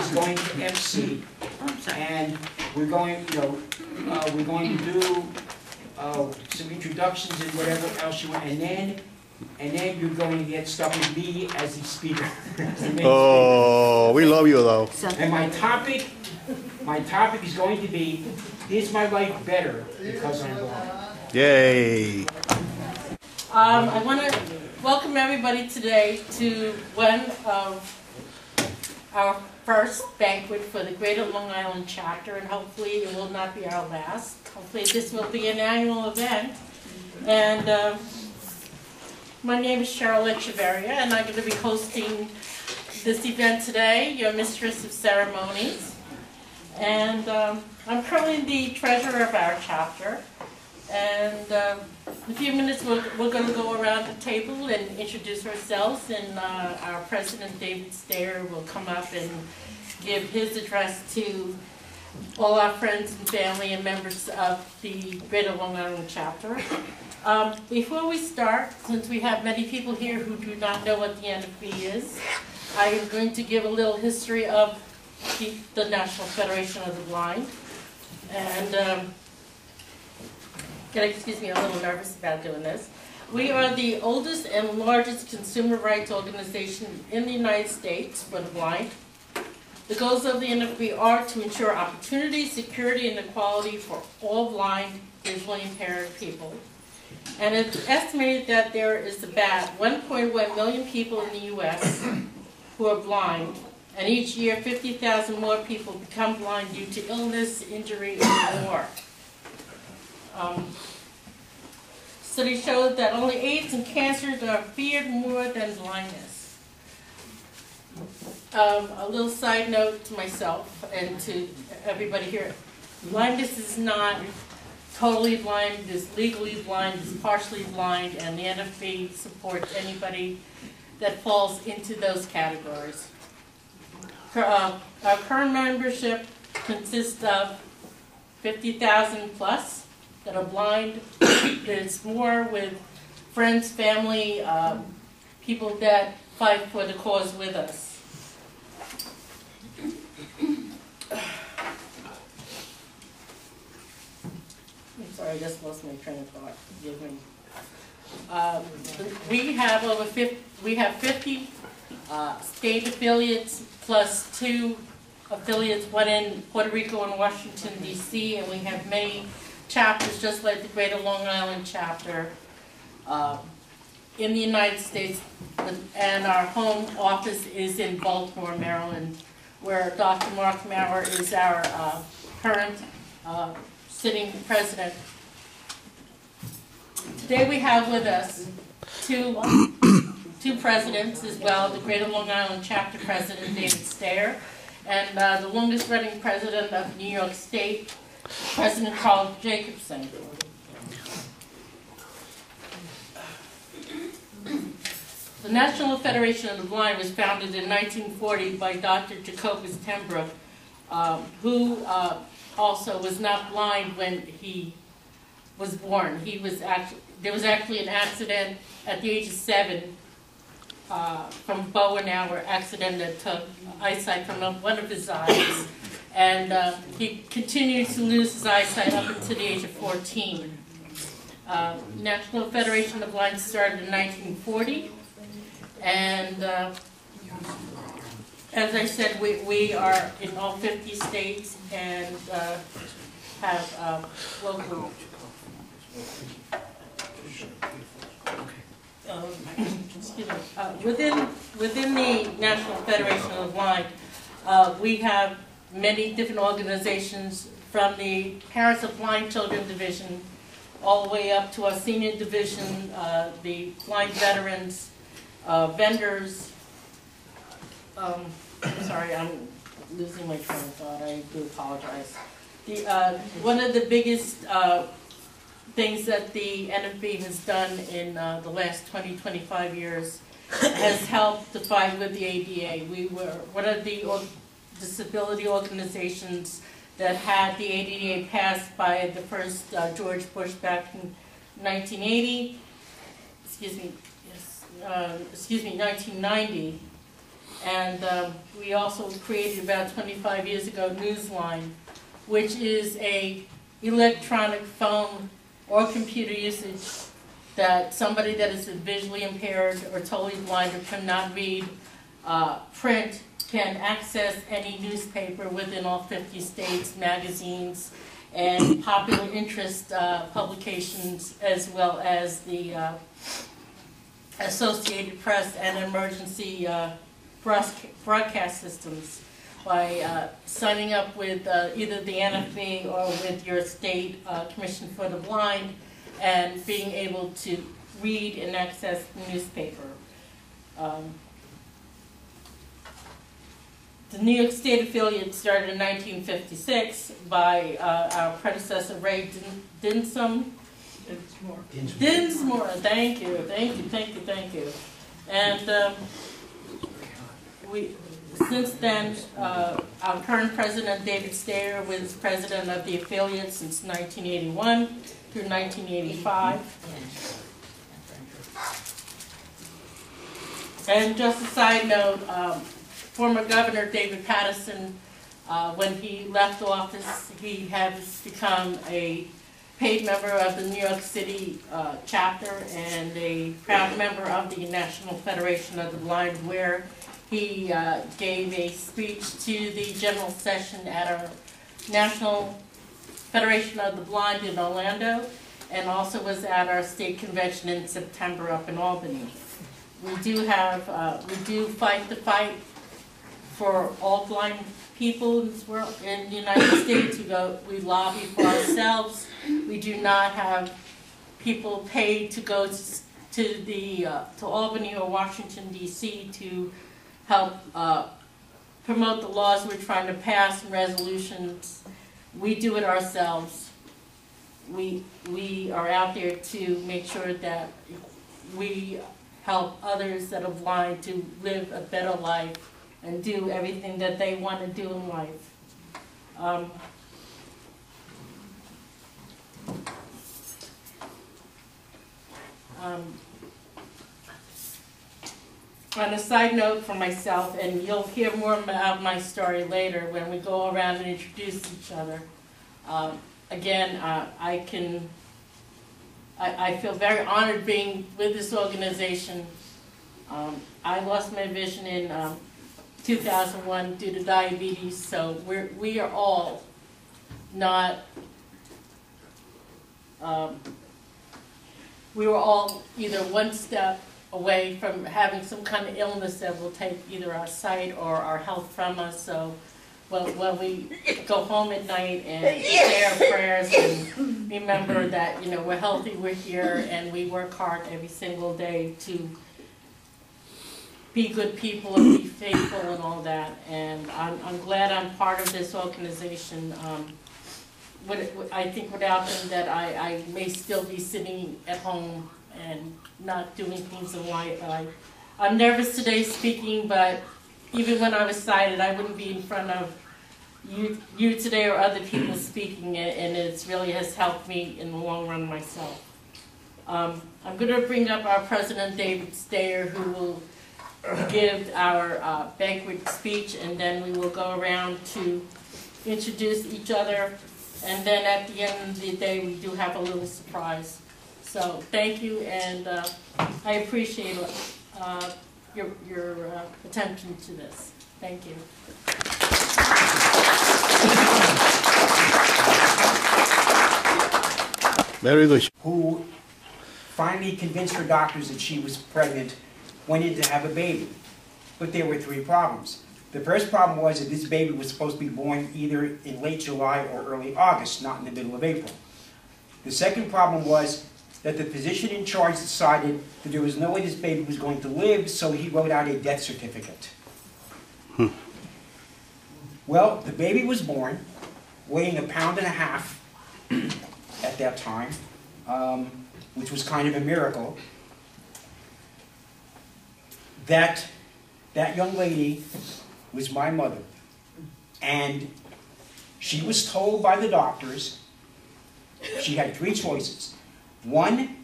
is going to MC, and we're going, we're going to do some introductions and whatever else you want, and then you're going to get stuck with me as the speaker. Oh, we love you though. And my topic is going to be, is my life better because I'm blind? Yay. I want to welcome everybody today to one of our first banquet for the Greater Long Island chapter, and hopefully it will not be our last. Hopefully this will be an annual event. And my name is Cheryl Echeverria, and I'm going to be hosting this event today, your mistress of ceremonies. And I'm currently the treasurer of our chapter. And in a few minutes we're going to go around the table and introduce ourselves, and our president, David Stayer, will come up and give his address to all our friends and family and members of the Greater Long Island chapter. Before we start, since we have many people here who do not know what the NFB is, I am going to give a little history of the National Federation of the Blind. And excuse me, I'm a little nervous about doing this. We are the oldest and largest consumer rights organization in the United States for the blind. The goals of the NFB are to ensure opportunity, security, and equality for all blind, visually impaired people. And it's estimated that there is about 1.1 million people in the U.S. who are blind, and each year 50,000 more people become blind due to illness, injury, and more. Studies show that only AIDS and cancers are feared more than blindness. A little side note to myself and to everybody here: blindness is not totally blind, it is legally blind, it is partially blind, and the NFB supports anybody that falls into those categories. Our current membership consists of 50,000 plus that are blind. There's more with friends, family, people that fight for the cause with us. I'm sorry, I just lost my train of thought. Forgive me. We have 50 state affiliates plus 2 affiliates, one in Puerto Rico and Washington, D.C., and we have many chapters just like the Greater Long Island chapter in the United States, and our home office is in Baltimore, Maryland, where Dr. Mark Maurer is our current sitting president. Today we have with us two presidents as well, the Greater Long Island chapter president, David Stayer, and the longest running president of New York State, President Carl Jacobson. The National Federation of the Blind was founded in 1940 by Dr. Jacobus Tembrook, who also was not blind when he was born. There was actually an accident at the age of 7 from bow and arrow accident that took eyesight from one of his eyes. And he continued to lose his eyesight up until the age of 14. National Federation of the Blind started in 1940. And as I said, we are in all 50 states and have local within the National Federation of the Blind, we have many different organizations, from the Parents of Blind Children Division all the way up to our senior division, the blind veterans, vendors. I'm sorry, I'm losing my train of thought. I do apologize. One of the biggest things that the NFB has done in the last 20-25 years has helped to fight with the ADA. We were one of the disability organizations that had the ADA passed by the first George Bush back in 1980. Excuse me, 1990. And we also created about 25 years ago Newsline, which is a electronic phone or computer usage that somebody that is visually impaired or totally blind or cannot read print can access any newspaper within all 50 states, magazines, and popular interest publications, as well as the Associated Press and emergency broadcast systems. By signing up with either the NFB or with your state Commission for the Blind, and being able to read and access the newspaper. The New York State affiliate started in 1956 by our predecessor Ray Dinsmore. Dinsmore, thank you. And since then, our current president, David Stayer, was president of the affiliate since 1981 through 1985. And just a side note, former Governor David Paterson, when he left office, he has become a paid member of the New York City chapter and a proud member of the National Federation of the Blind, where he gave a speech to the general session at our National Federation of the Blind in Orlando, and also was at our state convention in September up in Albany. We do fight the fight for all blind people in this world, in the United States. We lobby for ourselves. We do not have people paid to go to Albany or Washington, D.C. to help promote the laws we're trying to pass and resolutions. We do it ourselves. We are out there to make sure that we help others that are blind to live a better life and do everything that they want to do in life. On a side note for myself, and you'll hear more about my story later when we go around and introduce each other. Again, I feel very honored being with this organization. I lost my vision in 2001 due to diabetes, so we are all not, we were all either one step away from having some kind of illness that will take either our sight or our health from us. So when we go home at night and say our prayers and remember that, you know, we're healthy, we're here, and we work hard every single day to be good people and be faithful and all that. And I'm glad I'm part of this organization. I think without them that I may still be sitting at home and not doing things in life. I'm nervous today speaking, but even when I was sighted, I wouldn't be in front of you today or other people speaking, and it really has helped me in the long run myself. I'm going to bring up our president, David Stayer, who will give our banquet speech, and then we will go around to introduce each other, and then at the end of the day we do have a little surprise. So thank you, and I appreciate your attention to this. Thank you. Very good. Who finally convinced her doctors that she was pregnant, went in to have a baby. But there were three problems. The first problem was that this baby was supposed to be born either in late July or early August, not in the middle of April. The second problem was that the physician in charge decided that there was no way this baby was going to live, so he wrote out a death certificate. Well, the baby was born, weighing 1.5 pounds at that time, which was kind of a miracle. That young lady was my mother, and she was told by the doctors she had three choices. One,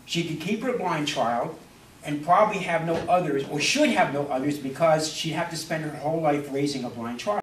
she could keep her blind child, and probably have no others, or should have no others, because she'd have to spend her whole life raising a blind child.